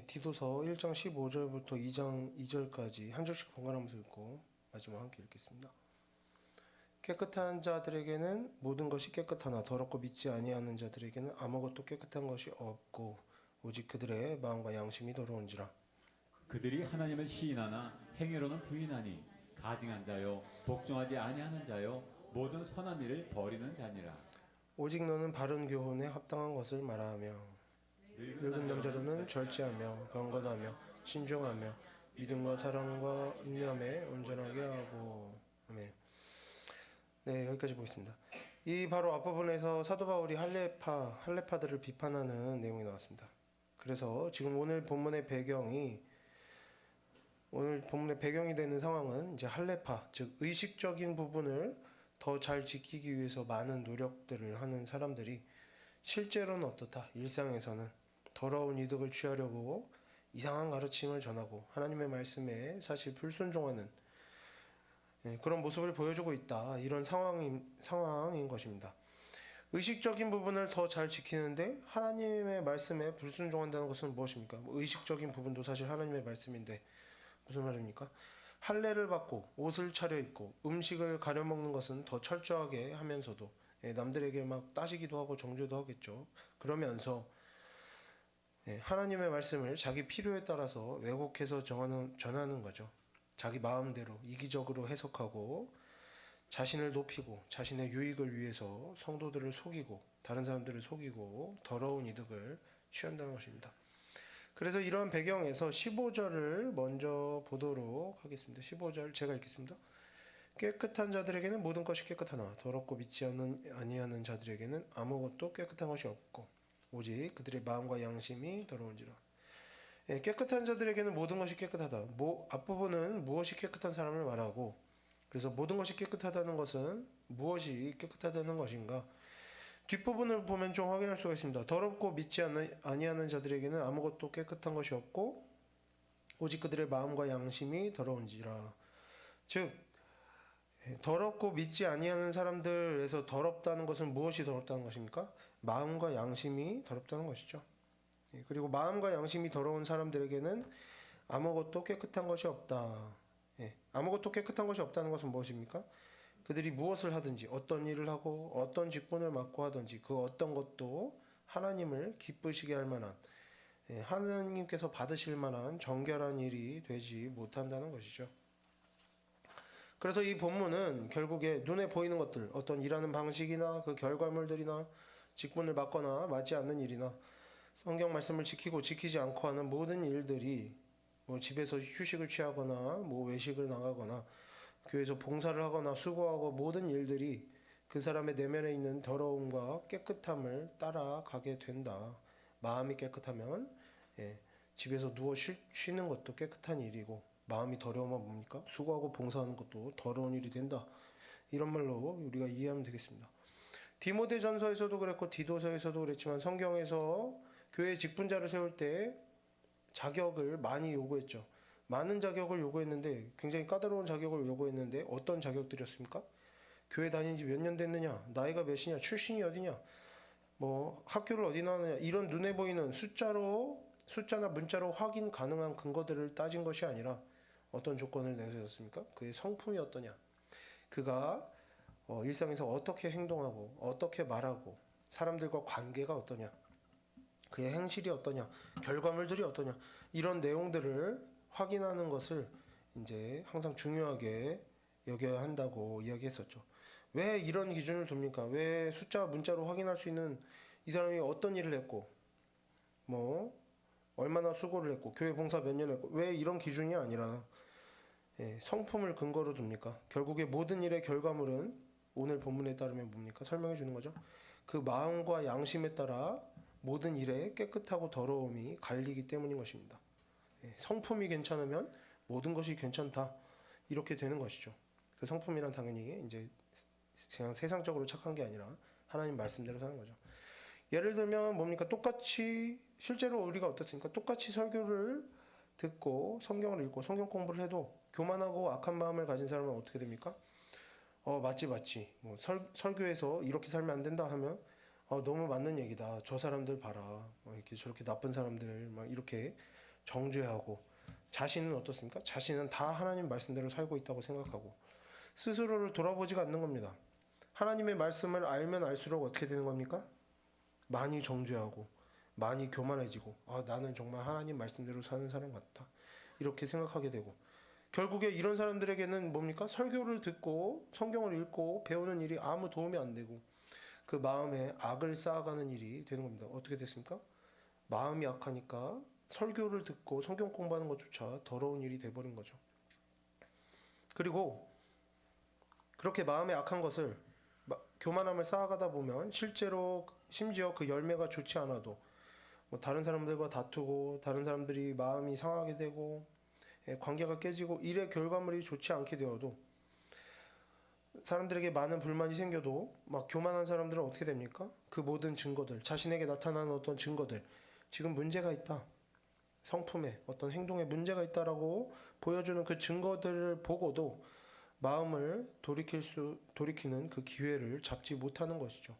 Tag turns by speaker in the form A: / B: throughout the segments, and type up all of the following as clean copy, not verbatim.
A: 디도서 1장 15절부터 2장 2절까지 한 절씩 번갈아가면서 읽고 마지막 함께 읽겠습니다. 깨끗한 자들에게는 모든 것이 깨끗하나 더럽고 믿지 아니하는 자들에게는 아무것도 깨끗한 것이 없고 오직 그들의 마음과 양심이 더러운지라.
B: 그들이 하나님을 시인하나 행위로는 부인하니 가증한 자요 복종하지 아니하는 자요 모든 선한 일을 버리는 자니라.
A: 오직 너는 바른 교훈에 합당한 것을 말하며 늙은 남자로는 절제하며 경건하며 신중하며 믿음과 사랑과 인념에 온전하게 하고. 아멘. 네, 여기까지 보겠습니다. 이 바로 앞부분에서 사도 바울이 할례파들을 비판하는 내용이 나왔습니다. 그래서 지금 오늘 본문의 배경이 되는 상황은 이제 할례파, 즉 의식적인 부분을 더 잘 지키기 위해서 많은 노력들을 하는 사람들이 실제로는 어떻다, 일상에서는 더러운 이득을 취하려고 이상한 가르침을 전하고 하나님의 말씀에 사실 불순종하는 그런 모습을 보여주고 있다, 이런 상황인 것입니다. 의식적인 부분을 더 잘 지키는데 하나님의 말씀에 불순종한다는 것은 무엇입니까? 의식적인 부분도 사실 하나님의 말씀인데 무슨 말입니까? 할례를 받고 옷을 차려입고 음식을 가려먹는 것은 더 철저하게 하면서도 남들에게 막 따지기도 하고 정죄도 하겠죠. 그러면서 하나님의 말씀을 자기 필요에 따라서 왜곡해서 전하는 거죠. 자기 마음대로 이기적으로 해석하고 자신을 높이고 자신의 유익을 위해서 성도들을 속이고 다른 사람들을 속이고 더러운 이득을 취한다는 것입니다. 그래서 이러한 배경에서 15절을 먼저 보도록 하겠습니다. 15절 제가 읽겠습니다. 깨끗한 자들에게는 모든 것이 깨끗하나 더럽고 믿지 아니하는 자들에게는 아무것도 깨끗한 것이 없고 오직 그들의 마음과 양심이 더러운지라. 깨끗한 자들에게는 모든 것이 깨끗하다. 앞부분은 무엇이 깨끗한 사람을 말하고, 그래서 모든 것이 깨끗하다는 것은 무엇이 깨끗하다는 것인가? 뒷부분을 보면 좀 확인할 수가 있습니다. 더럽고 믿지 아니하는 자들에게는 아무것도 깨끗한 것이 없고 오직 그들의 마음과 양심이 더러운지라. 즉 더럽고 믿지 아니하는 사람들에서 더럽다는 것은 무엇이 더럽다는 것입니까? 마음과 양심이 더럽다는 것이죠. 그리고 마음과 양심이 더러운 사람들에게는 아무것도 깨끗한 것이 없다. 아무것도 깨끗한 것이 없다는 것은 무엇입니까? 그들이 무엇을 하든지 어떤 일을 하고 어떤 직분을 맡고 하든지 그 어떤 것도 하나님을 기쁘시게 할 만한, 하나님께서 받으실 만한 정결한 일이 되지 못한다는 것이죠. 그래서 이 본문은 결국에 눈에 보이는 것들, 어떤 일하는 방식이나 그 결과물들이나 직분을 맡거나 맡지 않는 일이나 성경 말씀을 지키고 지키지 않고 하는 모든 일들이 집에서 휴식을 취하거나 외식을 나가거나 교회에서 봉사를 하거나 수고하고 모든 일들이 그 사람의 내면에 있는 더러움과 깨끗함을 따라가게 된다. 마음이 깨끗하면 집에서 누워 쉬는 것도 깨끗한 일이고 마음이 더러우면 뭡니까? 수고하고 봉사하는 것도 더러운 일이 된다. 이런 말로 우리가 이해하면 되겠습니다. 디모데전서에서도 그랬고 디도서에서도 그랬지만 성경에서 교회 직분자를 세울 때 자격을 많이 요구했죠. 많은 자격을 요구했는데 굉장히 까다로운 자격을 요구했는데 어떤 자격들이었습니까? 교회 다닌 지 몇 년 됐느냐, 나이가 몇이냐, 출신이 어디냐, 학교를 어디 나왔느냐, 이런 눈에 보이는 숫자나 문자로 확인 가능한 근거들을 따진 것이 아니라 어떤 조건을 내세웠습니까? 그의 성품이 어떠냐, 그가 일상에서 어떻게 행동하고 어떻게 말하고 사람들과 관계가 어떠냐, 그의 행실이 어떠냐, 결과물들이 어떠냐, 이런 내용들을 확인하는 것을 이제 항상 중요하게 여겨야 한다고 이야기했었죠. 왜 이런 기준을 둡니까? 왜 숫자 문자로 확인할 수 있는 이 사람이 어떤 일을 했고 얼마나 수고를 했고 교회 봉사 몇 년 했고, 왜 이런 기준이 아니라 성품을 근거로 둡니까? 결국에 모든 일의 결과물은 오늘 본문에 따르면 뭡니까? 설명해 주는 거죠. 그 마음과 양심에 따라 모든 일의 깨끗하고 더러움이 갈리기 때문인 것입니다. 성품이 괜찮으면 모든 것이 괜찮다, 이렇게 되는 것이죠. 그 성품이란 당연히 이제 그냥 세상적으로 착한 게 아니라 하나님 말씀대로 사는 거죠. 예를 들면 뭡니까? 똑같이 실제로 우리가 어떻습니까? 똑같이 설교를 듣고 성경을 읽고 성경 공부를 해도 교만하고 악한 마음을 가진 사람은 어떻게 됩니까? 맞지. 설교에서 이렇게 살면 안 된다 하면 너무 맞는 얘기다. 저 사람들 봐라. 이렇게 저렇게 나쁜 사람들 막 이렇게 정죄하고 자신은 어떻습니까? 자신은 다 하나님 말씀대로 살고 있다고 생각하고 스스로를 돌아보지가 않는 겁니다. 하나님의 말씀을 알면 알수록 어떻게 되는 겁니까? 많이 정죄하고 많이 교만해지고 나는 정말 하나님 말씀대로 사는 사람 같다. 이렇게 생각하게 되고 결국에 이런 사람들에게는 뭡니까? 설교를 듣고 성경을 읽고 배우는 일이 아무 도움이 안 되고 그 마음에 악을 쌓아가는 일이 되는 겁니다. 어떻게 됐습니까? 마음이 악하니까 설교를 듣고 성경 공부하는 것조차 더러운 일이 돼버린 거죠. 그리고 그렇게 마음에 악한 것을 교만함을 쌓아가다 보면 실제로 심지어 그 열매가 좋지 않아도 뭐 다른 사람들과 다투고 다른 사람들이 마음이 상하게 되고 관계가 깨지고 일의 결과물이 좋지 않게 되어도 사람들에게 많은 불만이 생겨도 막 교만한 사람들은 어떻게 됩니까? 그 모든 증거들, 자신에게 나타나는 어떤 증거들, 지금 문제가 있다. 성품에 어떤 행동에 문제가 있다라고 보여주는 그 증거들을 보고도 마음을 돌이키는 그 기회를 잡지 못하는 것이죠.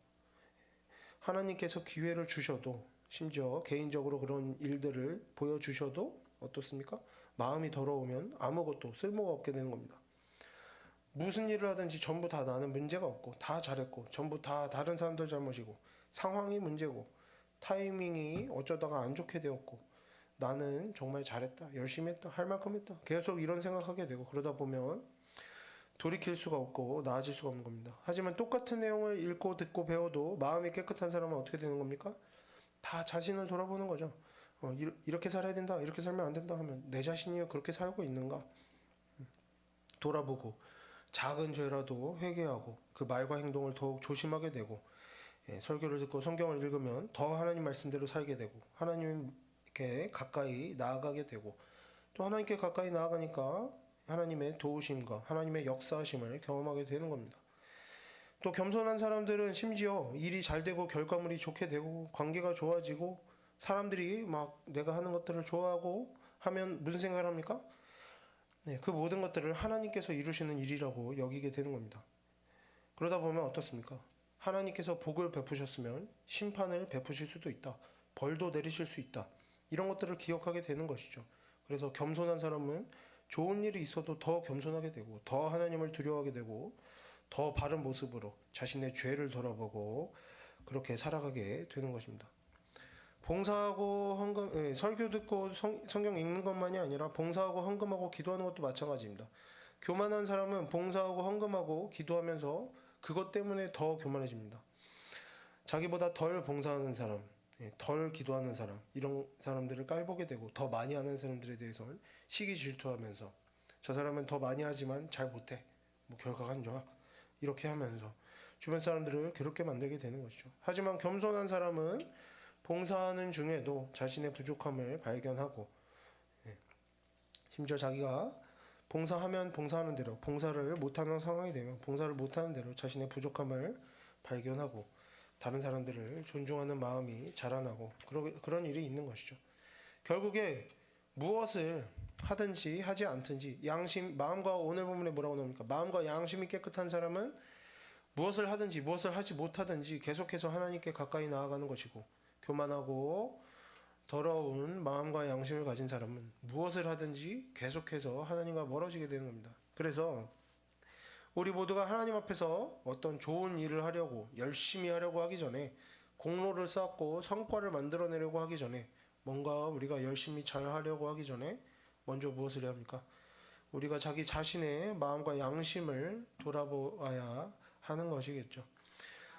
A: 하나님께서 기회를 주셔도 심지어 개인적으로 그런 일들을 보여주셔도 어떻습니까? 마음이 더러우면 아무것도 쓸모가 없게 되는 겁니다. 무슨 일을 하든지 전부 다 나는 문제가 없고 다 잘했고 전부 다 다른 사람들 잘못이고 상황이 문제고 타이밍이 어쩌다가 안 좋게 되었고 나는 정말 잘했다 열심히 했다 할 만큼 했다 계속 이런 생각하게 되고 그러다 보면 돌이킬 수가 없고 나아질 수가 없는 겁니다. 하지만 똑같은 내용을 읽고 듣고 배워도 마음이 깨끗한 사람은 어떻게 되는 겁니까? 다 자신을 돌아보는 거죠. 이렇게 살아야 된다 이렇게 살면 안 된다 하면 내 자신이 그렇게 살고 있는가 돌아보고 작은 죄라도 회개하고 그 말과 행동을 더욱 조심하게 되고 설교를 듣고 성경을 읽으면 더 하나님 말씀대로 살게 되고 하나님께 가까이 나아가게 되고 또 하나님께 가까이 나아가니까 하나님의 도우심과 하나님의 역사하심을 경험하게 되는 겁니다. 또 겸손한 사람들은 심지어 일이 잘 되고 결과물이 좋게 되고 관계가 좋아지고 사람들이 막 내가 하는 것들을 좋아하고 하면 무슨 생각을 합니까? 그 모든 것들을 하나님께서 이루시는 일이라고 여기게 되는 겁니다. 그러다 보면 어떻습니까? 하나님께서 복을 베푸셨으면 심판을 베푸실 수도 있다. 벌도 내리실 수 있다. 이런 것들을 기억하게 되는 것이죠. 그래서 겸손한 사람은 좋은 일이 있어도 더 겸손하게 되고 더 하나님을 두려워하게 되고 더 바른 모습으로 자신의 죄를 돌아보고 그렇게 살아가게 되는 것입니다. 봉사하고 헌금, 설교 듣고 성경 읽는 것만이 아니라 봉사하고 헌금하고 기도하는 것도 마찬가지입니다. 교만한 사람은 봉사하고 헌금하고 기도하면서 그것 때문에 더 교만해집니다. 자기보다 덜 봉사하는 사람, 덜 기도하는 사람, 이런 사람들을 깔보게 되고 더 많이 하는 사람들에 대해서는 시기 질투하면서 저 사람은 더 많이 하지만 잘 못해. 뭐 결과가 안 좋아. 이렇게 하면서 주변 사람들을 괴롭게 만들게 되는 것이죠. 하지만 겸손한 사람은 봉사하는 중에도 자신의 부족함을 발견하고 심지어 자기가 봉사하면 봉사하는 대로 봉사를 못하는 상황이 되면 봉사를 못하는 대로 자신의 부족함을 발견하고 다른 사람들을 존중하는 마음이 자라나고 그런 일이 있는 것이죠. 결국에 무엇을 하든지 하지 않든지 마음과 오늘 본문에 뭐라고 나옵니까? 마음과 양심이 깨끗한 사람은 무엇을 하든지 무엇을 하지 못하든지 계속해서 하나님께 가까이 나아가는 것이고 교만하고 더러운 마음과 양심을 가진 사람은 무엇을 하든지 계속해서 하나님과 멀어지게 되는 겁니다. 그래서 우리 모두가 하나님 앞에서 어떤 좋은 일을 하려고 열심히 하려고 하기 전에 공로를 쌓고 성과를 만들어내려고 하기 전에 뭔가 우리가 열심히 잘 하려고 하기 전에 먼저 무엇을 해야 합니까? 우리가 자기 자신의 마음과 양심을 돌아보아야 하는 것이겠죠.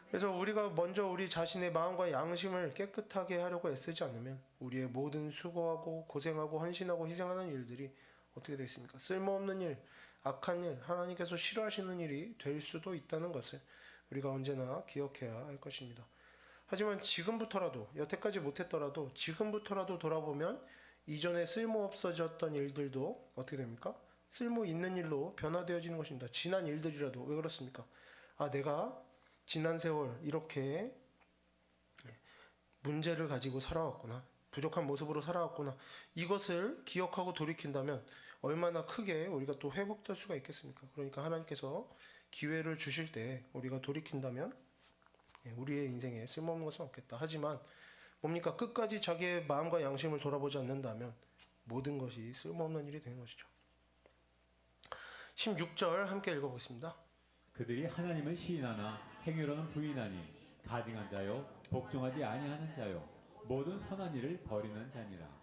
A: 그래서 우리가 먼저 우리 자신의 마음과 양심을 깨끗하게 하려고 애쓰지 않으면 우리의 모든 수고하고 고생하고 헌신하고 희생하는 일들이 어떻게 되겠습니까? 쓸모없는 일, 악한 일, 하나님께서 싫어하시는 일이 될 수도 있다는 것을 우리가 언제나 기억해야 할 것입니다. 하지만 지금부터라도 여태까지 못했더라도 지금부터라도 돌아보면 이전에 쓸모없어졌던 일들도 어떻게 됩니까? 쓸모 있는 일로 변화되어지는 것입니다. 지난 일들이라도. 왜 그렇습니까? 내가 지난 세월 이렇게 문제를 가지고 살아왔구나. 부족한 모습으로 살아왔구나. 이것을 기억하고 돌이킨다면 얼마나 크게 우리가 또 회복될 수가 있겠습니까? 그러니까 하나님께서 기회를 주실 때 우리가 돌이킨다면 우리의 인생에 쓸모없는 것은 없겠다. 하지만 뭡니까? 끝까지 자기의 마음과 양심을 돌아보지 않는다면 모든 것이 쓸모없는 일이 되는 것이죠. 16절 함께 읽어보겠습니다.
B: 그들이 하나님을 시인하나 행위로는 부인하니 가증한 자요 복종하지 아니하는 자요 모든 선한 일을 버리는 자니라.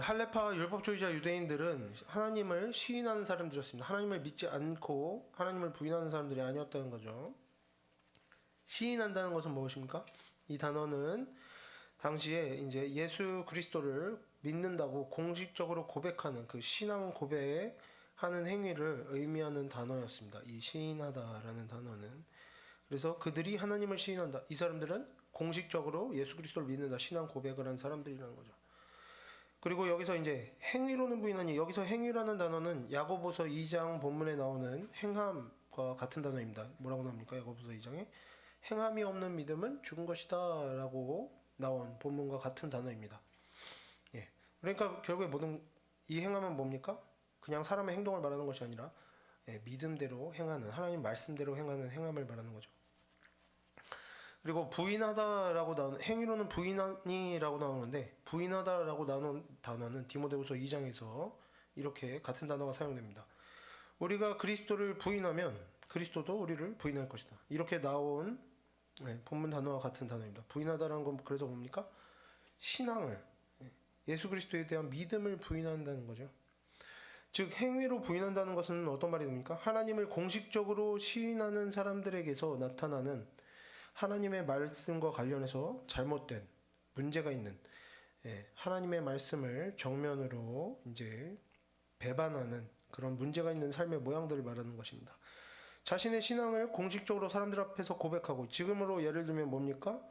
A: 할레파 율법주의자 유대인들은 하나님을 시인하는 사람들이었습니다. 하나님을 믿지 않고 하나님을 부인하는 사람들이 아니었다는 거죠. 시인한다는 것은 무엇입니까? 이 단어는 당시에 이제 예수 그리스도를 믿는다고 공식적으로 고백하는 그 신앙 고백하는 행위를 의미하는 단어였습니다. 이 시인하다라는 단어는. 그래서 그들이 하나님을 시인한다. 이 사람들은 공식적으로 예수 그리스도를 믿는다. 신앙 고백을 한 사람들이라는 거죠. 그리고 여기서 이제 행위로는 부인하니, 여기서 행위라는 단어는 야고보서 2장 본문에 나오는 행함과 같은 단어입니다. 뭐라고 나옵니까? 야고보서 2장에 행함이 없는 믿음은 죽은 것이다 라고 나온 본문과 같은 단어입니다. 그러니까 결국에 모든 이 행함은 뭡니까? 그냥 사람의 행동을 말하는 것이 아니라 믿음대로 행하는, 하나님 말씀대로 행하는 행함을 말하는 거죠. 그리고 부인하다라고 나오는, 행위로는 부인하니라고 나오는데, 부인하다라고 나오는 단어는 디모데후서 2장에서 이렇게 같은 단어가 사용됩니다. 우리가 그리스도를 부인하면 그리스도도 우리를 부인할 것이다. 이렇게 나온 본문 단어와 같은 단어입니다. 부인하다라는 건 그래서 뭡니까? 신앙을, 예수 그리스도에 대한 믿음을 부인한다는 거죠. 즉 행위로 부인한다는 것은 어떤 말이 됩니까? 하나님을 공식적으로 시인하는 사람들에게서 나타나는 하나님의 말씀과 관련해서 잘못된 문제가 있는 하나님의 말씀을 정면으로 이제 배반하는 그런 문제가 있는 삶의 모양들을 말하는 것입니다. 자신의 신앙을 공식적으로 사람들 앞에서 고백하고, 지금으로 예를 들면 뭡니까?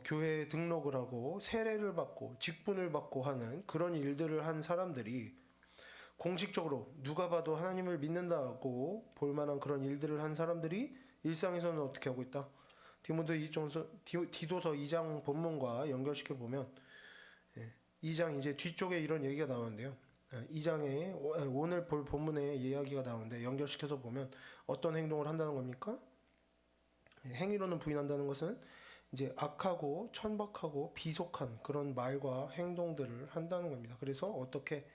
A: 교회에 등록을 하고 세례를 받고 직분을 받고 하는 그런 일들을 한 사람들이 공식적으로 누가 봐도 하나님을 믿는다고 볼 만한 그런 일들을 한 사람들이 일상에서는 어떻게 하고 있다? 디도서 2장 본문과 연결시켜 보면 2장 이제 뒤쪽에 이런 얘기가 나오는데요. 2장에 오늘 볼 본문의 이야기가 나오는데 연결시켜서 보면 어떤 행동을 한다는 겁니까? 행위로는 부인한다는 것은 이제 악하고 천박하고 비속한 그런 말과 행동들을 한다는 겁니다. 그래서 어떻게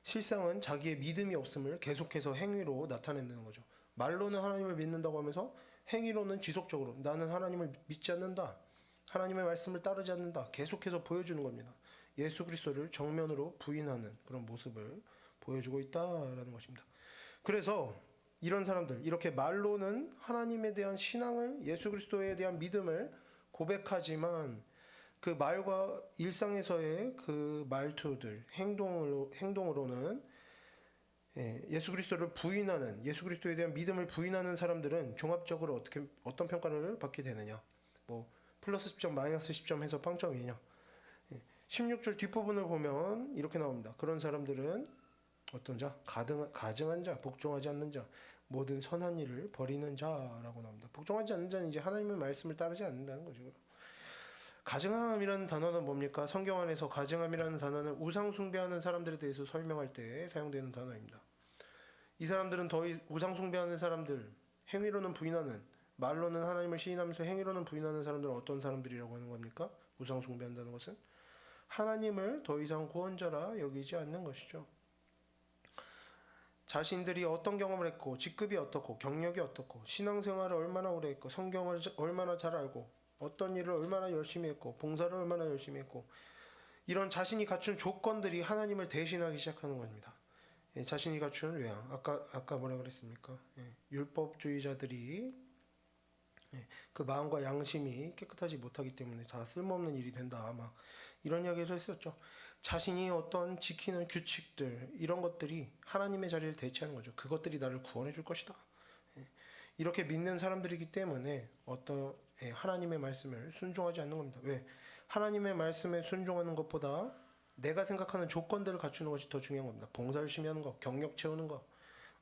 A: 실상은 자기의 믿음이 없음을 계속해서 행위로 나타낸다는 거죠. 말로는 하나님을 믿는다고 하면서 행위로는 지속적으로 나는 하나님을 믿지 않는다, 하나님의 말씀을 따르지 않는다 계속해서 보여주는 겁니다. 예수 그리스도를 정면으로 부인하는 그런 모습을 보여주고 있다라는 것입니다. 그래서 이런 사람들, 이렇게 말로는 하나님에 대한 신앙을, 예수 그리스도에 대한 믿음을 고백하지만 그 말과 일상에서의 그 말투들, 행동으로는 예수 그리스도를 부인하는, 예수 그리스도에 대한 믿음을 부인하는 사람들은 종합적으로 어떤 평가를 받게 되느냐? 뭐 플러스 10점, 마이너스 10점 해서 빵점이냐? 16절 뒷부분을 보면 이렇게 나옵니다. 그런 사람들은 어떤 자? 가증한 자, 복종하지 않는 자, 모든 선한 일을 버리는 자라고 나옵니다. 복종하지 않는 자는 이제 하나님의 말씀을 따르지 않는다는 거죠. 가증함이라는 단어는 뭡니까? 성경 안에서 가증함이라는 단어는 우상 숭배하는 사람들에 대해서 설명할 때 사용되는 단어입니다. 이 사람들은 우상 숭배하는 사람들, 행위로는 부인하는, 말로는 하나님을 시인하면서 행위로는 부인하는 사람들은 어떤 사람들이라고 하는 겁니까? 우상 숭배한다는 것은 하나님을 더 이상 구원자라 여기지 않는 것이죠. 자신들이 어떤 경험을 했고, 직급이 어떻고, 경력이 어떻고, 신앙생활을 얼마나 오래 했고, 성경을 얼마나 잘 알고, 어떤 일을 얼마나 열심히 했고, 봉사를 얼마나 열심히 했고, 이런 자신이 갖춘 조건들이 하나님을 대신하기 시작하는 겁니다. 자신이 갖춘 외양, 아까 뭐라 그랬습니까? 율법주의자들이 그 마음과 양심이 깨끗하지 못하기 때문에 다 쓸모없는 일이 된다, 막 이런 이야기를 했었죠. 자신이 어떤 지키는 규칙들, 이런 것들이 하나님의 자리를 대체하는 거죠. 그것들이 나를 구원해 줄 것이다, 이렇게 믿는 사람들이기 때문에 하나님의 말씀을 순종하지 않는 겁니다. 왜? 하나님의 말씀에 순종하는 것보다 내가 생각하는 조건들을 갖추는 것이 더 중요한 겁니다. 봉사 열심히 하는 거, 경력 채우는 거,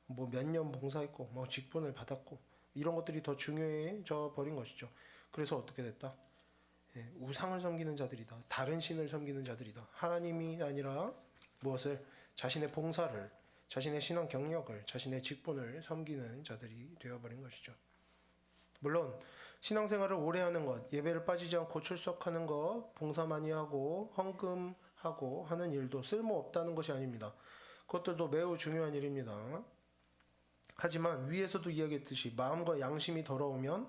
A: 뭐 몇 년 봉사했고, 뭐 직분을 받았고, 이런 것들이 더 중요해져 버린 것이죠. 그래서 어떻게 됐다? 우상을 섬기는 자들이다. 다른 신을 섬기는 자들이다. 하나님이 아니라 무엇을? 자신의 봉사를, 자신의 신앙 경력을, 자신의 직분을 섬기는 자들이 되어버린 것이죠. 물론 신앙생활을 오래 하는 것, 예배를 빠지지 않고 출석하는 것, 봉사 많이 하고 헌금하고 하는 일도 쓸모없다는 것이 아닙니다. 그것들도 매우 중요한 일입니다. 하지만 위에서도 이야기했듯이 마음과 양심이 더러우면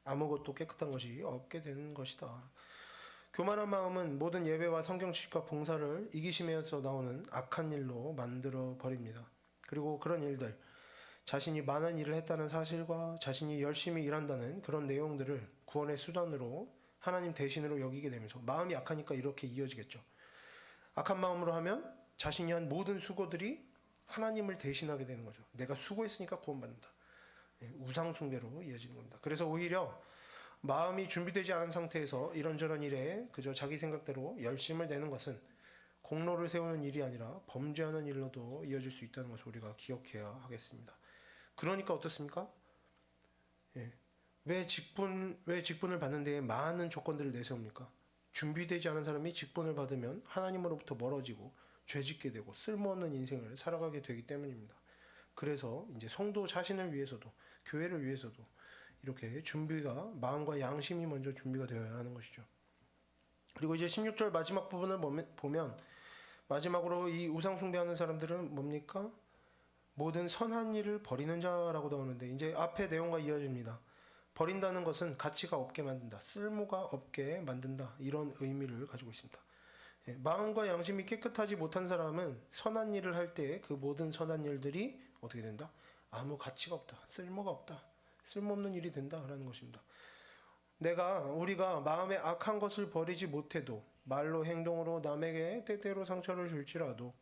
A: 아무것도 깨끗한 것이 없게 되는 것이다. 교만한 마음은 모든 예배와 성경 지식과 봉사를 이기심에서 나오는 악한 일로 만들어 버립니다. 그리고 그런 일들, 자신이 많은 일을 했다는 사실과 자신이 열심히 일한다는 그런 내용들을 구원의 수단으로 하나님 대신으로 여기게 되면서 마음이 악하니까 이렇게 이어지겠죠. 악한 마음으로 하면 자신이 한 모든 수고들이 하나님을 대신하게 되는 거죠. 내가 수고했으니까 구원받는다. 우상 숭배로 이어지는 겁니다. 그래서 오히려 마음이 준비되지 않은 상태에서 이런저런 일에 그저 자기 생각대로 열심을 내는 것은 공로를 세우는 일이 아니라 범죄하는 일로도 이어질 수 있다는 것을 우리가 기억해야 하겠습니다. 그러니까 어떻습니까? 왜 직분을 받는 데에 많은 조건들을 내세웁니까? 준비되지 않은 사람이 직분을 받으면 하나님으로부터 멀어지고 죄짓게 되고 쓸모없는 인생을 살아가게 되기 때문입니다. 그래서 이제 성도 자신을 위해서도 교회를 위해서도 이렇게 준비가 마음과 양심이 먼저 준비가 되어야 하는 것이죠. 그리고 이제 16절 마지막 부분을 보면 마지막으로 이 우상 숭배하는 사람들은 뭡니까? 모든 선한 일을 버리는 자라고 나오는데 이제 앞의 내용과 이어집니다. 버린다는 것은 가치가 없게 만든다, 쓸모가 없게 만든다, 이런 의미를 가지고 있습니다. 마음과 양심이 깨끗하지 못한 사람은 선한 일을 할 때 그 모든 선한 일들이 어떻게 된다? 아무 가치가 없다, 쓸모가 없다, 쓸모없는 일이 된다라는 것입니다. 우리가 마음에 악한 것을 버리지 못해도 말로 행동으로 남에게 때때로 상처를 줄지라도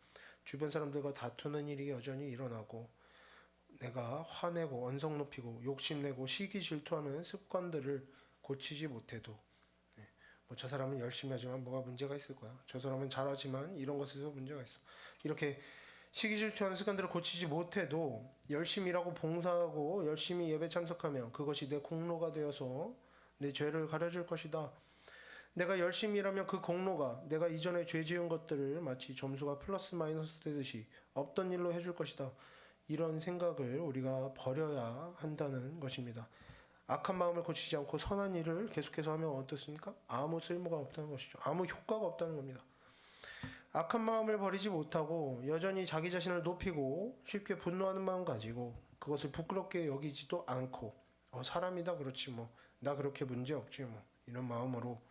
A: 주변 사람들과 다투는 일이 여전히 일어나고 내가 화내고 언성 높이고 욕심내고 시기 질투하는 습관들을 고치지 못해도 뭐 저 사람은 열심히 하지만 뭐가 문제가 있을 거야. 저 사람은 잘하지만 이런 것에서 문제가 있어. 이렇게 시기 질투하는 습관들을 고치지 못해도 열심히 일하고 봉사하고 열심히 예배 참석하면 그것이 내 공로가 되어서 내 죄를 가려줄 것이다. 내가 열심히 일하면 그 공로가 내가 이전에 죄 지은 것들을 마치 점수가 플러스 마이너스 되듯이 없던 일로 해줄 것이다. 이런 생각을 우리가 버려야 한다는 것입니다. 악한 마음을 고치지 않고 선한 일을 계속해서 하면 어떻습니까? 아무 쓸모가 없다는 것이죠. 아무 효과가 없다는 겁니다. 악한 마음을 버리지 못하고 여전히 자기 자신을 높이고 쉽게 분노하는 마음 가지고 그것을 부끄럽게 여기지도 않고 사람이다 그렇지 뭐 나 그렇게 문제 없지 뭐 이런 마음으로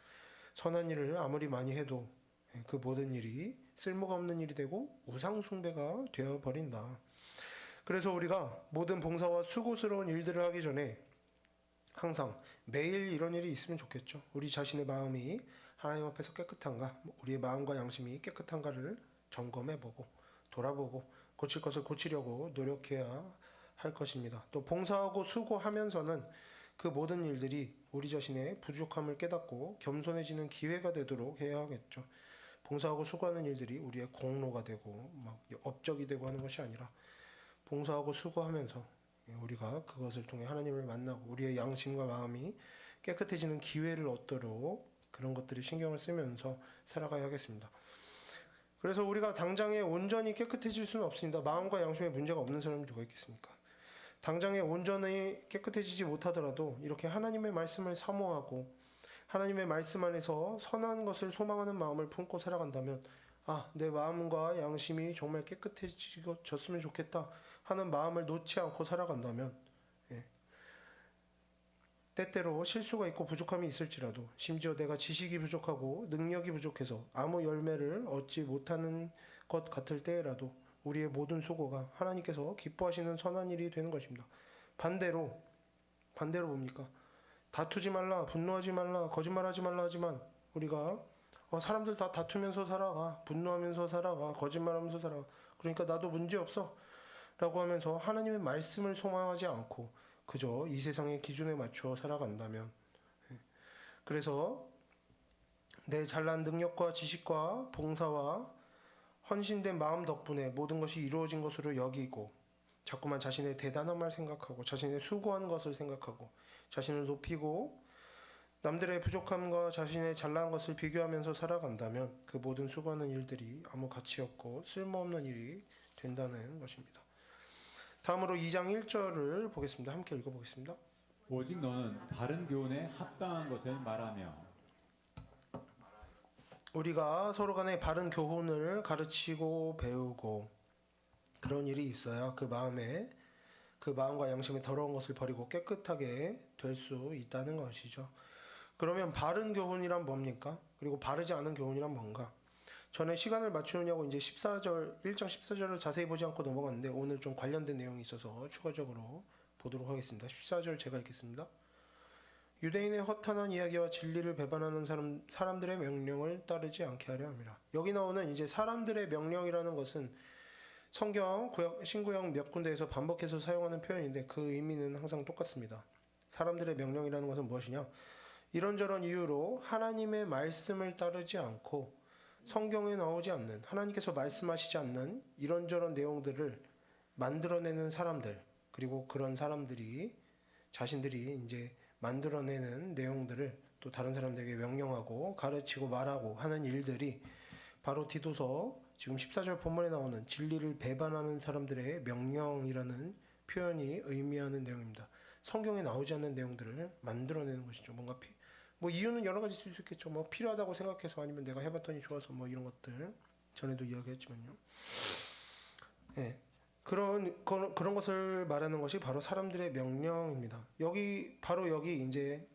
A: 선한 일을 아무리 많이 해도 그 모든 일이 쓸모가 없는 일이 되고 우상 숭배가 되어 버린다. 그래서 우리가 모든 봉사와 수고스러운 일들을 하기 전에 항상 매일 이런 일이 있으면 좋겠죠. 우리 자신의 마음이 하나님 앞에서 깨끗한가, 우리의 마음과 양심이 깨끗한가를 점검해보고 돌아보고 고칠 것을 고치려고 노력해야 할 것입니다. 또 봉사하고 수고하면서는 그 모든 일들이 우리 자신의 부족함을 깨닫고 겸손해지는 기회가 되도록 해야 하겠죠. 봉사하고 수고하는 일들이 우리의 공로가 되고 막 업적이 되고 하는 것이 아니라 봉사하고 수고하면서 우리가 그것을 통해 하나님을 만나고 우리의 양심과 마음이 깨끗해지는 기회를 얻도록 그런 것들이 신경을 쓰면서 살아가야 하겠습니다. 그래서 우리가 당장에 온전히 깨끗해질 수는 없습니다. 마음과 양심에 문제가 없는 사람이 누가 있겠습니까? 당장에 온전히 깨끗해지지 못하더라도 이렇게 하나님의 말씀을 사모하고 하나님의 말씀 안에서 선한 것을 소망하는 마음을 품고 살아간다면 내 마음과 양심이 정말 깨끗해졌으면 좋겠다 하는 마음을 놓지 않고 살아간다면 때때로 실수가 있고 부족함이 있을지라도 심지어 내가 지식이 부족하고 능력이 부족해서 아무 열매를 얻지 못하는 것 같을 때라도 우리의 모든 수고가 하나님께서 기뻐하시는 선한 일이 되는 것입니다. 반대로 뭡니까? 다투지 말라, 분노하지 말라, 거짓말하지 말라 하지만 우리가 사람들 다 다투면서 살아가, 분노하면서 살아가, 거짓말하면서 살아가. 그러니까 나도 문제 없어 라고 하면서 하나님의 말씀을 소망하지 않고 그저 이 세상의 기준에 맞추어 살아간다면 그래서 내 잘난 능력과 지식과 봉사와 헌신된 마음 덕분에 모든 것이 이루어진 것으로 여기고 자꾸만 자신의 대단한 말 생각하고 자신의 수고한 것을 생각하고 자신을 높이고 남들의 부족함과 자신의 잘난 것을 비교하면서 살아간다면 그 모든 수고하는 일들이 아무 가치 없고 쓸모없는 일이 된다는 것입니다. 다음으로 2장 1절을 보겠습니다. 함께 읽어보겠습니다.
B: 오직 너는 바른 교훈에 합당한 것을 말하며.
A: 우리가 서로 간에 바른 교훈을 가르치고 배우고 그런 일이 있어야 그 마음과 양심의 더러운 것을 버리고 깨끗하게 될 수 있다는 것이죠. 그러면 바른 교훈이란 뭡니까? 그리고 바르지 않은 교훈이란 뭔가? 전에 시간을 맞추느냐고 이제 1장 14절을 자세히 보지 않고 넘어갔는데 오늘 좀 관련된 내용이 있어서 추가적으로 보도록 하겠습니다. 14절 제가 읽겠습니다. 유대인의 허탄한 이야기와 진리를 배반하는 사람들의 명령을 따르지 않게 하려 함이라. 여기 나오는 이제 사람들의 명령이라는 것은 성경 신구약 몇 군데에서 반복해서 사용하는 표현인데 그 의미는 항상 똑같습니다. 사람들의 명령이라는 것은 무엇이냐? 이런저런 이유로 하나님의 말씀을 따르지 않고 성경에 나오지 않는, 하나님께서 말씀하시지 않는 이런저런 내용들을 만들어내는 사람들, 그리고 그런 사람들이 자신들이 이제 만들어내는 내용들을 또 다른 사람들에게 명령하고 가르치고 말하고 하는 일들이 바로 디도서 지금 14절 본문에 나오는 진리를 배반하는 사람들의 명령이라는 표현이 의미하는 내용입니다. 성경에 나오지 않는 내용들을 만들어내는 것이죠. 뭔가 뭐 이유는 여러 가지 있을 수 있겠죠. 뭐 필요하다고 생각해서 아니면 내가 해봤더니 좋아서 뭐 이런 것들 전에도 이야기했지만요. 네. 그런 것을 말하는 것이 바로 사람들의 명령입니다. 여기 이제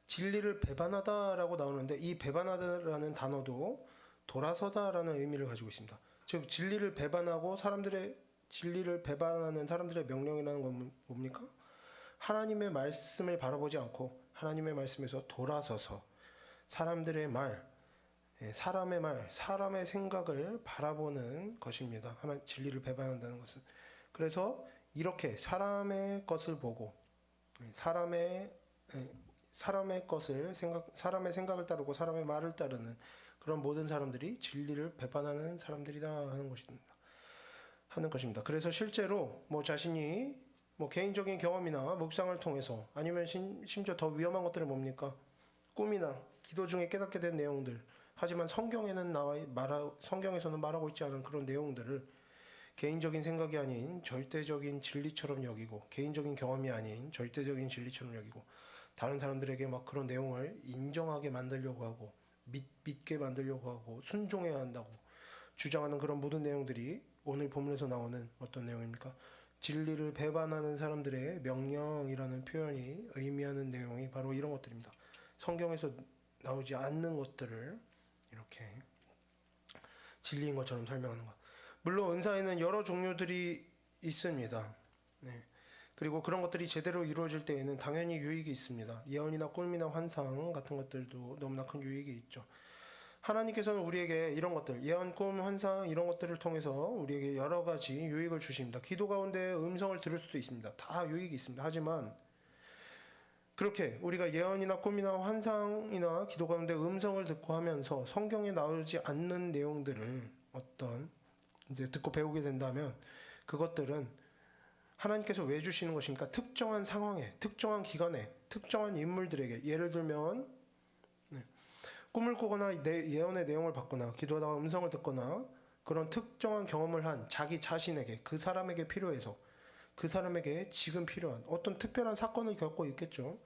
A: 진리를 배반하다라고 나오는데 이 배반하다라는 단어도 돌아서다라는 의미를 가지고 있습니다. 즉 진리를 배반하고 진리를 배반하는 사람들의 명령이라는 건 뭡니까? 하나님의 말씀을 바라보지 않고 하나님의 말씀에서 돌아서서 사람들의 말, 사람의 생각을 바라보는 것입니다. 진리를 배반한다는 것은. 그래서 이렇게 사람의 것을 보고 사람의 생각을 따르고 사람의 말을 따르는 그런 모든 사람들이 진리를 배반하는 사람들이다 하는 것입니다. 그래서 실제로 뭐 자신이 뭐 개인적인 경험이나 묵상을 통해서 아니면 심지어 더 위험한 것들은 뭡니까? 꿈이나 기도 중에 깨닫게 된 내용들. 하지만 성경에서는 말하고 있지 않은 그런 내용들을 개인적인 생각이 아닌 절대적인 진리처럼 여기고 개인적인 경험이 아닌 절대적인 진리처럼 여기고 다른 사람들에게 막 그런 내용을 인정하게 만들려고 하고 믿게 만들려고 하고 순종해야 한다고 주장하는 그런 모든 내용들이 오늘 본문에서 나오는 어떤 내용입니까? 진리를 배반하는 사람들의 명령이라는 표현이 의미하는 내용이 바로 이런 것들입니다. 성경에서 나오지 않는 것들을 이렇게 진리인 것처럼 설명하는 것. 물론 은사에는 여러 종류들이 있습니다. 네. 그리고 그런 것들이 제대로 이루어질 때에는 당연히 유익이 있습니다. 예언이나 꿈이나 환상 같은 것들도 너무나 큰 유익이 있죠. 하나님께서는 우리에게 이런 것들, 예언, 꿈, 환상 이런 것들을 통해서 우리에게 여러 가지 유익을 주십니다. 기도 가운데 음성을 들을 수도 있습니다. 다 유익이 있습니다. 하지만 그렇게 우리가 예언이나 꿈이나 환상이나 기도 가운데 음성을 듣고 하면서 성경에 나오지 않는 내용들을 이제 듣고 배우게 된다면 그것들은 하나님께서 왜 주시는 것입니까? 특정한 상황에, 특정한 기간에, 특정한 인물들에게 예를 들면 꿈을 꾸거나 예언의 내용을 받거나 기도하다가 음성을 듣거나 그런 특정한 경험을 한 자기 자신에게 그 사람에게 필요해서 그 사람에게 지금 필요한 어떤 특별한 사건을 겪고 있겠죠.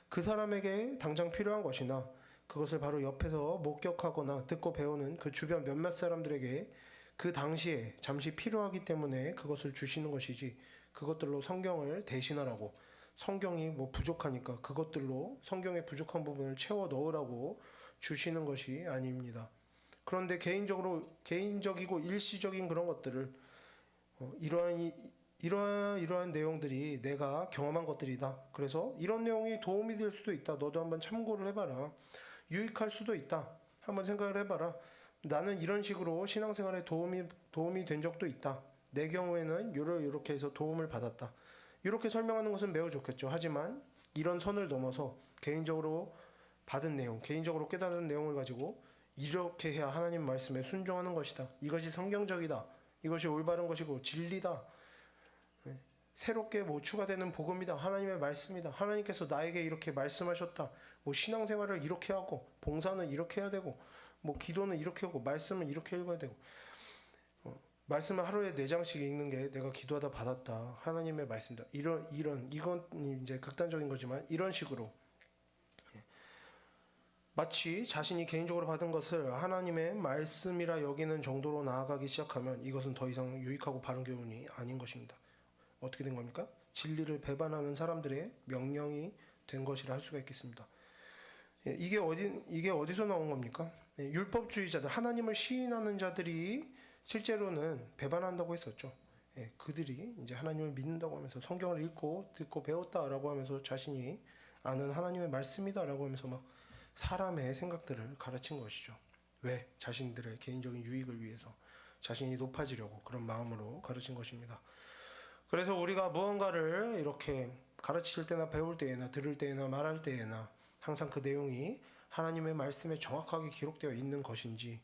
A: 그 사람에게 당장 필요한 것이나 그것을 바로 옆에서 목격하거나 듣고 배우는 그 주변 몇몇 사람들에게 그 당시에 잠시 필요하기 때문에 그것을 주시는 것이지 그것들로 성경을 대신하라고 성경이 뭐 부족하니까 그것들로 성경의 부족한 부분을 채워 넣으라고 주시는 것이 아닙니다. 그런데 개인적이고 일시적인 그런 것들을 이러한 내용들이 내가 경험한 것들이다. 그래서 이런 내용이 도움이 될 수도 있다. 너도 한번 참고를 해봐라. 유익할 수도 있다. 한번 생각을 해봐라. 나는 이런 식으로 신앙생활에 도움이 된 적도 있다. 내 경우에는 이렇게 해서 도움을 받았다. 이렇게 설명하는 것은 매우 좋겠죠. 하지만 이런 선을 넘어서 개인적으로 받은 내용, 개인적으로 깨달은 내용을 가지고 이렇게 해야 하나님 말씀에 순종하는 것이다. 이것이 성경적이다. 이것이 올바른 것이고 진리다. 새롭게 뭐 추가되는 복음이다. 하나님의 말씀이다. 하나님께서 나에게 이렇게 말씀하셨다. 뭐 신앙생활을 이렇게 하고 봉사는 이렇게 해야 되고 뭐 기도는 이렇게 하고 말씀은 이렇게 읽어야 되고 말씀을 하루에 4장씩 읽는 게 내가 기도하다 받았다. 하나님의 말씀이다. 이건 이제 극단적인 거지만 이런 식으로 마치 자신이 개인적으로 받은 것을 하나님의 말씀이라 여기는 정도로 나아가기 시작하면 이것은 더 이상 유익하고 바른 교훈이 아닌 것입니다. 어떻게 된 겁니까? 진리를 배반하는 사람들의 명령이 된 것이라 할 수가 있겠습니다. 이게 어디서 나온 겁니까? 율법주의자들, 하나님을 시인하는 자들이 실제로는 배반한다고 했었죠. 그들이 이제 하나님을 믿는다고 하면서 성경을 읽고 듣고 배웠다라고 하면서 자신이 아는 하나님의 말씀이다라고 하면서 막 사람의 생각들을 가르친 것이죠. 왜? 자신들의 개인적인 유익을 위해서 자신이 높아지려고 그런 마음으로 가르친 것입니다. 그래서 우리가 무언가를 이렇게 가르칠 때나 배울 때나 들을 때나 말할 때나 항상 그 내용이 하나님의 말씀에 정확하게 기록되어 있는 것인지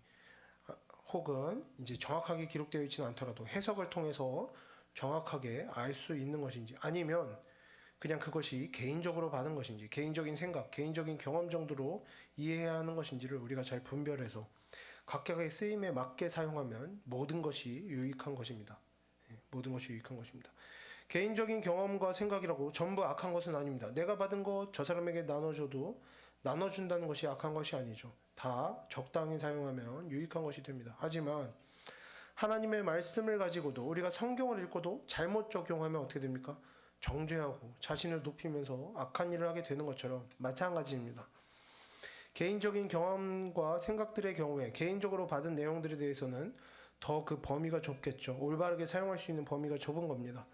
A: 혹은 이제 정확하게 기록되어 있지는 않더라도 해석을 통해서 정확하게 알 수 있는 것인지 아니면 그냥 그것이 개인적으로 받은 것인지 개인적인 생각, 개인적인 경험 정도로 이해해야 하는 것인지를 우리가 잘 분별해서 각각의 쓰임에 맞게 사용하면 모든 것이 유익한 것입니다. 모든 것이 유익한 것입니다. 개인적인 경험과 생각이라고 전부 악한 것은 아닙니다. 내가 받은 것 저 사람에게 나눠줘도 나눠준다는 것이 악한 것이 아니죠. 다 적당히 사용하면 유익한 것이 됩니다. 하지만 하나님의 말씀을 가지고도 우리가 성경을 읽고도 잘못 적용하면 어떻게 됩니까? 정죄하고 자신을 높이면서 악한 일을 하게 되는 것처럼 마찬가지입니다. 개인적인 경험과 생각들의 경우에 개인적으로 받은 내용들에 대해서는 더 그 범위가 좁겠죠. 올바르게 사용할 수 있는 범위가 좁은 겁니다.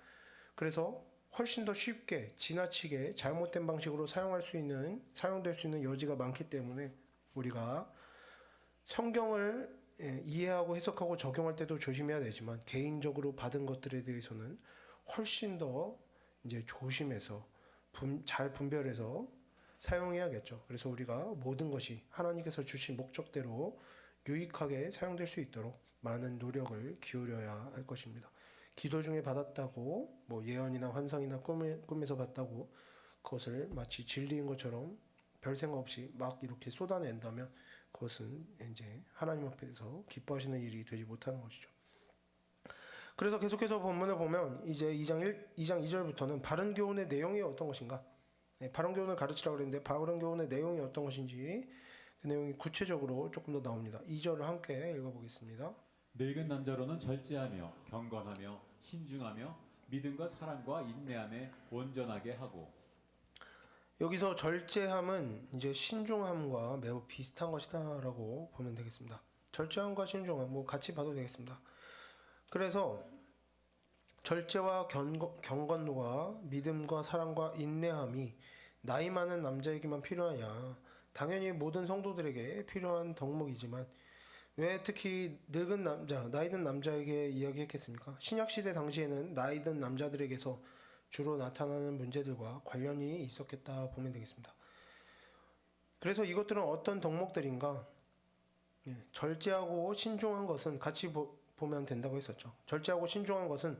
A: 그래서 훨씬 더 쉽게 지나치게 잘못된 방식으로 사용될 수 있는 여지가 많기 때문에 우리가 성경을 이해하고 해석하고 적용할 때도 조심해야 되지만 개인적으로 받은 것들에 대해서는 훨씬 더 이제 조심해서 잘 분별해서 사용해야겠죠. 그래서 우리가 모든 것이 하나님께서 주신 목적대로 유익하게 사용될 수 있도록 많은 노력을 기울여야 할 것입니다. 기도 중에 받았다고 뭐 예언이나 환상이나 꿈에서 봤다고 그것을 마치 진리인 것처럼 별 생각 없이 막 이렇게 쏟아낸다면 그것은 이제 하나님 앞에서 기뻐하시는 일이 되지 못하는 것이죠. 그래서 계속해서 본문을 보면 이제 2장 2절부터는 바른 교훈의 내용이 어떤 것인가? 바른 교훈을 가르치라고 그랬는데 바른 교훈의 내용이 어떤 것인지 그 내용이 구체적으로 조금 더 나옵니다. 2절을 함께 읽어보겠습니다.
B: 늙은 남자로는 절제하며 경건하며 신중하며 믿음과 사랑과 인내함에 온전하게 하고.
A: 여기서 절제함은 이제 신중함과 매우 비슷한 것이다라고 보면 되겠습니다. 절제함과 신중함 뭐 같이 봐도 되겠습니다. 그래서 절제와 경건과 믿음과 사랑과 인내함이 나이 많은 남자에게만 필요하냐? 당연히 모든 성도들에게 필요한 덕목이지만 왜 특히 늙은 남자, 나이 든 남자에게 이야기했겠습니까? 신약시대 당시에는 나이 든 남자들에게서 주로 나타나는 문제들과 관련이 있었겠다 보면 되겠습니다. 그래서 이것들은 어떤 덕목들인가? 절제하고 신중한 것은 같이 보면 된다고 했었죠. 절제하고 신중한 것은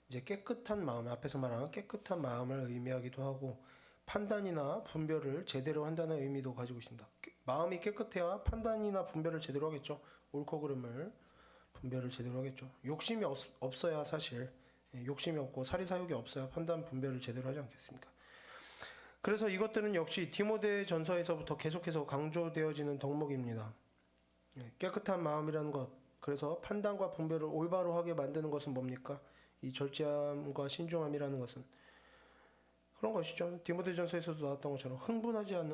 A: 이제 깨끗한 마음, 앞에서 말한 깨끗한 마음을 의미하기도 하고 판단이나 분별을 제대로 한다는 의미도 가지고 있습니다. 마음이 깨끗해야 판단이나 분별을 제대로 하겠죠. 옳고 그름을 분별을 제대로 하겠죠. 욕심이 없어야 사실 욕심이 없고 사리사욕이 없어야 판단 분별을 제대로 하지 않겠습니까? 그래서 이것들은 역시 디모데 전서에서부터 계속해서 강조되어지는 덕목입니다. 깨끗한 마음이라는 것, 그래서 판단과 분별을 올바로 하게 만드는 것은 뭡니까? 이 절제함과 신중함이라는 것은 그런 것이죠. 디모데전서에서도 나왔던 것처럼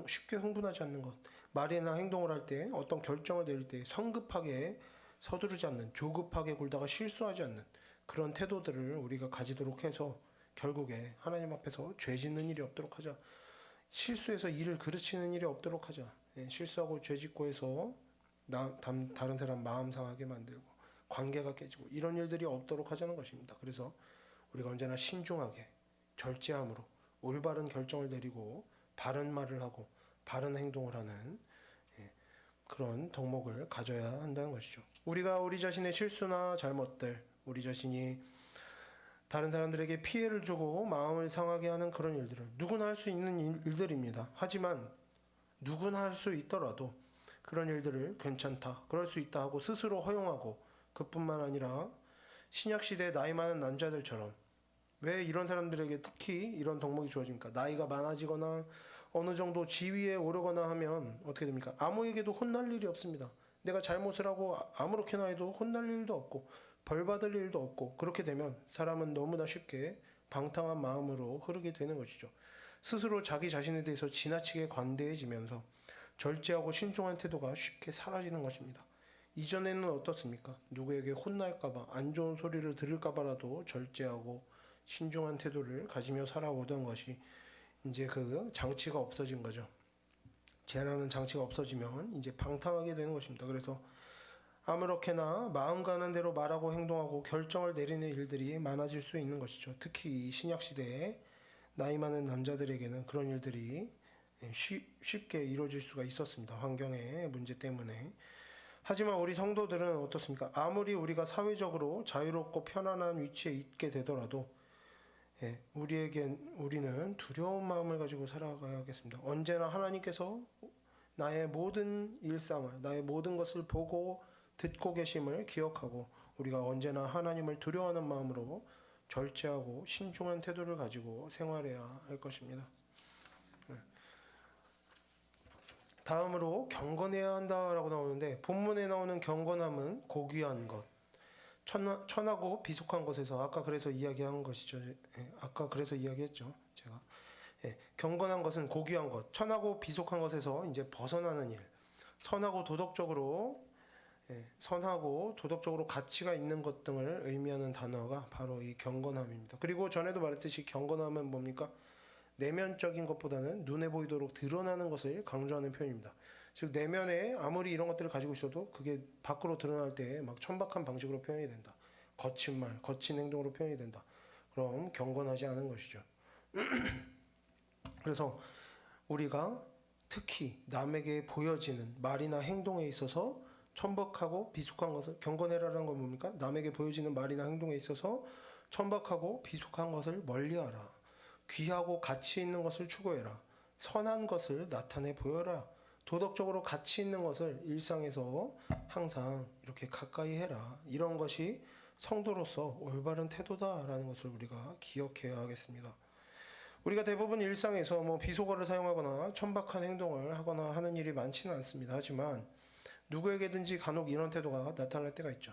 A: 쉽게 흥분하지 않는 것, 말이나 행동을 할 때 어떤 결정을 내릴 때 성급하게 서두르지 않는, 조급하게 굴다가 실수하지 않는 그런 태도들을 우리가 가지도록 해서 결국에 하나님 앞에서 죄 짓는 일이 없도록 하자. 실수해서 일을 그르치는 일이 없도록 하자. 실수하고 죄 짓고 해서 다른 사람 마음 상하게 만들고 관계가 깨지고 이런 일들이 없도록 하자는 것입니다. 그래서 우리가 언제나 신중하게 절제함으로 올바른 결정을 내리고 바른 말을 하고 바른 행동을 하는 그런 덕목을 가져야 한다는 것이죠. 우리가 우리 자신의 실수나 잘못들, 우리 자신이 다른 사람들에게 피해를 주고 마음을 상하게 하는 그런 일들을 누구나 할 수 있는 일들입니다. 하지만 누구나 할 수 있더라도 그런 일들을 괜찮다, 그럴 수 있다 하고 스스로 허용하고 그뿐만 아니라 신약 시대 나이 많은 남자들처럼 왜 이런 사람들에게 특히 이런 덕목이 주어집니까? 나이가 많아지거나 어느 정도 지위에 오르거나 하면 어떻게 됩니까? 아무에게도 혼날 일이 없습니다. 내가 잘못을 하고 아무렇게나 해도 혼날 일도 없고 벌 받을 일도 없고, 그렇게 되면 사람은 너무나 쉽게 방탕한 마음으로 흐르게 되는 것이죠. 스스로 자기 자신에 대해서 지나치게 관대해지면서 절제하고 신중한 태도가 쉽게 사라지는 것입니다. 이전에는 어떻습니까? 누구에게 혼날까봐, 안 좋은 소리를 들을까봐라도 절제하고 신중한 태도를 가지며 살아오던 것이 이제 그 장치가 없어진 거죠. 제한하는 장치가 없어지면 이제 방탕하게 되는 것입니다. 그래서 아무렇게나 마음 가는 대로 말하고 행동하고 결정을 내리는 일들이 많아질 수 있는 것이죠. 특히 이 신약 시대에 나이 많은 남자들에게는 그런 일들이 쉽게 이루어질 수가 있었습니다. 환경의 문제 때문에. 하지만 우리 성도들은 어떻습니까? 아무리 우리가 사회적으로 자유롭고 편안한 위치에 있게 되더라도 우리는 두려운 마음을 가지고 살아가야겠습니다. 언제나 하나님께서 나의 모든 일상을, 나의 모든 것을 보고 듣고 계심을 기억하고 우리가 언제나 하나님을 두려워하는 마음으로 절제하고 신중한 태도를 가지고 생활해야 할 것입니다. 다음으로 경건해야 한다라고 나오는데, 본문에 나오는 경건함은 고귀한 것, 천하고 비속한 것에서 아까 그래서 이야기한 것이죠. 아까 그래서 이야기했죠. 제가 경건한 것은 고귀한 것, 천하고 비속한 것에서 이제 벗어나는 일, 선하고 도덕적으로 가치가 있는 것 등을 의미하는 단어가 바로 이 경건함입니다. 그리고 전에도 말했듯이 경건함은 뭡니까? 내면적인 것보다는 눈에 보이도록 드러나는 것을 강조하는 표현입니다. 즉 내면에 아무리 이런 것들을 가지고 있어도 그게 밖으로 드러날 때 막 천박한 방식으로 표현이 된다. 거친 말, 거친 행동으로 표현이 된다. 그럼 경건하지 않은 것이죠. 그래서 우리가 특히 남에게 보여지는 말이나 행동에 있어서 천박하고 비속한 것을, 경건해라라는 건 뭡니까? 남에게 보여지는 말이나 행동에 있어서 천박하고 비속한 것을 멀리하라. 귀하고 가치 있는 것을 추구해라. 선한 것을 나타내 보여라. 도덕적으로 가치 있는 것을 일상에서 항상 이렇게 가까이 해라. 이런 것이 성도로서 올바른 태도다라는 것을 우리가 기억해야 하겠습니다. 우리가 대부분 일상에서 비속어를 사용하거나 천박한 행동을 하거나 하는 일이 많지는 않습니다. 하지만 누구에게든지 간혹 이런 태도가 나타날 때가 있죠.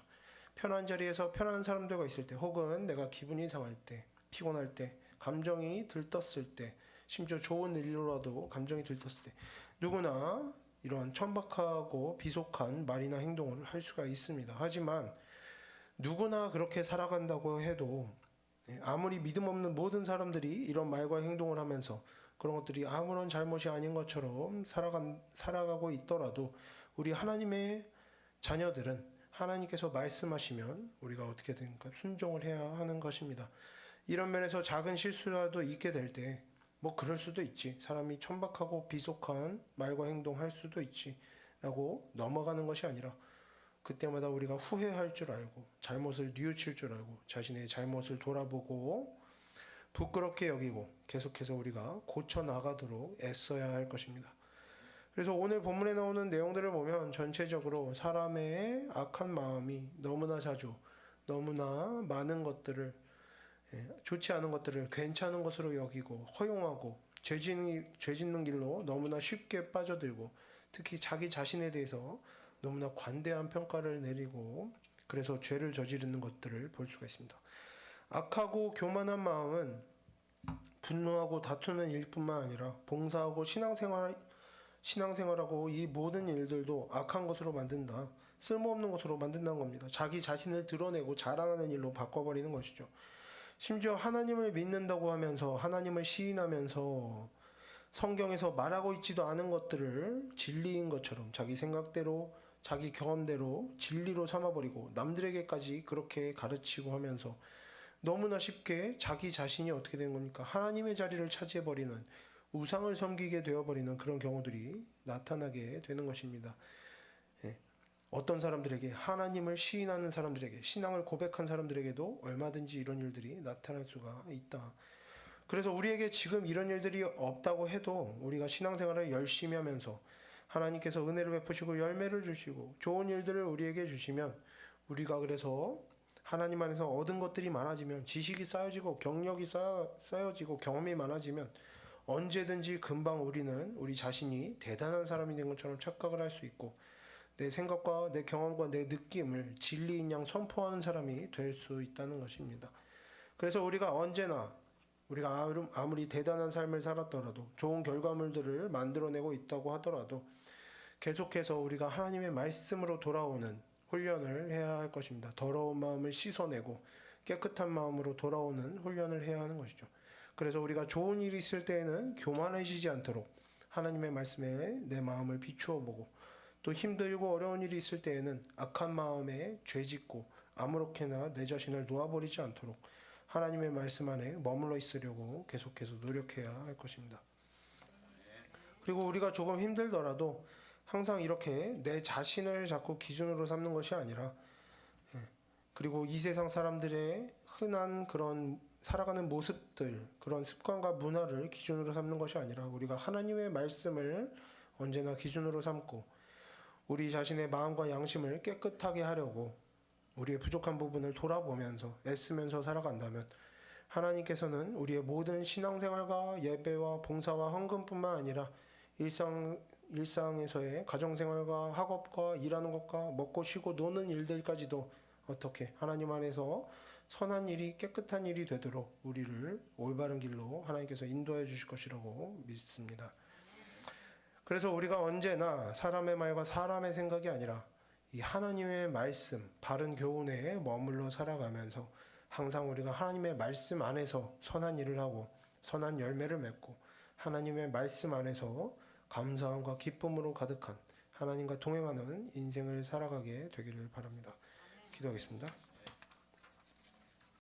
A: 편한 자리에서 편한 사람들과 있을 때, 혹은 내가 기분이 상할 때, 피곤할 때, 감정이 들떴을 때, 심지어 좋은 일로라도 감정이 들떴을 때, 누구나 이러한 천박하고 비속한 말이나 행동을 할 수가 있습니다. 하지만 누구나 그렇게 살아간다고 해도 아무리 믿음 없는 모든 사람들이 이런 말과 행동을 하면서 그런 것들이 아무런 잘못이 아닌 것처럼 살아가고 있더라도 우리 하나님의 자녀들은 하나님께서 말씀하시면 우리가 어떻게 됩니까? 순종을 해야 하는 것입니다. 이런 면에서 작은 실수라도 있게 될 때 그럴 수도 있지, 사람이 천박하고 비속한 말과 행동할 수도 있지 라고 넘어가는 것이 아니라 그때마다 우리가 후회할 줄 알고 잘못을 뉘우칠 줄 알고 자신의 잘못을 돌아보고 부끄럽게 여기고 계속해서 우리가 고쳐나가도록 애써야 할 것입니다. 그래서 오늘 본문에 나오는 내용들을 보면 전체적으로 사람의 악한 마음이 너무나 자주, 너무나 많은 것들을, 좋지 않은 것들을 괜찮은 것으로 여기고 허용하고 죄 짓는 길로 너무나 쉽게 빠져들고, 특히 자기 자신에 대해서 너무나 관대한 평가를 내리고 그래서 죄를 저지르는 것들을 볼 수가 있습니다. 악하고 교만한 마음은 분노하고 다투는 일뿐만 아니라 봉사하고 신앙생활하고 이 모든 일들도 악한 것으로 만든다, 쓸모없는 것으로 만든다는 겁니다. 자기 자신을 드러내고 자랑하는 일로 바꿔버리는 것이죠. 심지어 하나님을 믿는다고 하면서, 하나님을 시인하면서 성경에서 말하고 있지도 않은 것들을 진리인 것처럼 자기 생각대로, 자기 경험대로 진리로 삼아버리고 남들에게까지 그렇게 가르치고 하면서 너무나 쉽게 자기 자신이 어떻게 되는 겁니까? 하나님의 자리를 차지해버리는, 우상을 섬기게 되어버리는 그런 경우들이 나타나게 되는 것입니다. 어떤 사람들에게, 하나님을 시인하는 사람들에게, 신앙을 고백한 사람들에게도 얼마든지 이런 일들이 나타날 수가 있다. 그래서 우리에게 지금 이런 일들이 없다고 해도 우리가 신앙생활을 열심히 하면서 하나님께서 은혜를 베푸시고 열매를 주시고 좋은 일들을 우리에게 주시면 우리가 그래서 하나님 안에서 얻은 것들이 많아지면, 지식이 쌓여지고 경력이 쌓여지고 경험이 많아지면 언제든지 금방 우리는 우리 자신이 대단한 사람이 된 것처럼 착각을 할 수 있고, 내 생각과 내 경험과 내 느낌을 진리인 양 선포하는 사람이 될 수 있다는 것입니다. 그래서 우리가 언제나 우리가 아무리 대단한 삶을 살았더라도, 좋은 결과물들을 만들어내고 있다고 하더라도 계속해서 우리가 하나님의 말씀으로 돌아오는 훈련을 해야 할 것입니다. 더러운 마음을 씻어내고 깨끗한 마음으로 돌아오는 훈련을 해야 하는 것이죠. 그래서 우리가 좋은 일이 있을 때에는 교만해지지 않도록 하나님의 말씀에 내 마음을 비추어 보고, 또 힘들고 어려운 일이 있을 때에는 악한 마음에 죄짓고 아무렇게나 내 자신을 놓아버리지 않도록 하나님의 말씀 안에 머물러 있으려고 계속해서 노력해야 할 것입니다. 그리고 우리가 조금 힘들더라도 항상 이렇게 내 자신을 자꾸 기준으로 삼는 것이 아니라, 그리고 이 세상 사람들의 흔한 그런 살아가는 모습들, 그런 습관과 문화를 기준으로 삼는 것이 아니라 우리가 하나님의 말씀을 언제나 기준으로 삼고 우리 자신의 마음과 양심을 깨끗하게 하려고 우리의 부족한 부분을 돌아보면서 애쓰면서 살아간다면, 하나님께서는 우리의 모든 신앙생활과 예배와 봉사와 헌금뿐만 아니라 일상에서의 가정생활과 학업과 일하는 것과 먹고 쉬고 노는 일들까지도 어떻게 하나님 안에서 선한 일이 깨끗한 일이 되도록 우리를 올바른 길로 하나님께서 인도해 주실 것이라고 믿습니다. 그래서 우리가 언제나 사람의 말과 사람의 생각이 아니라 이 하나님의 말씀, 바른 교훈에 머물러 살아가면서 항상 우리가 하나님의 말씀 안에서 선한 일을 하고 선한 열매를 맺고 하나님의 말씀 안에서 감사함과 기쁨으로 가득한 하나님과 동행하는 인생을 살아가게 되기를 바랍니다. 기도하겠습니다.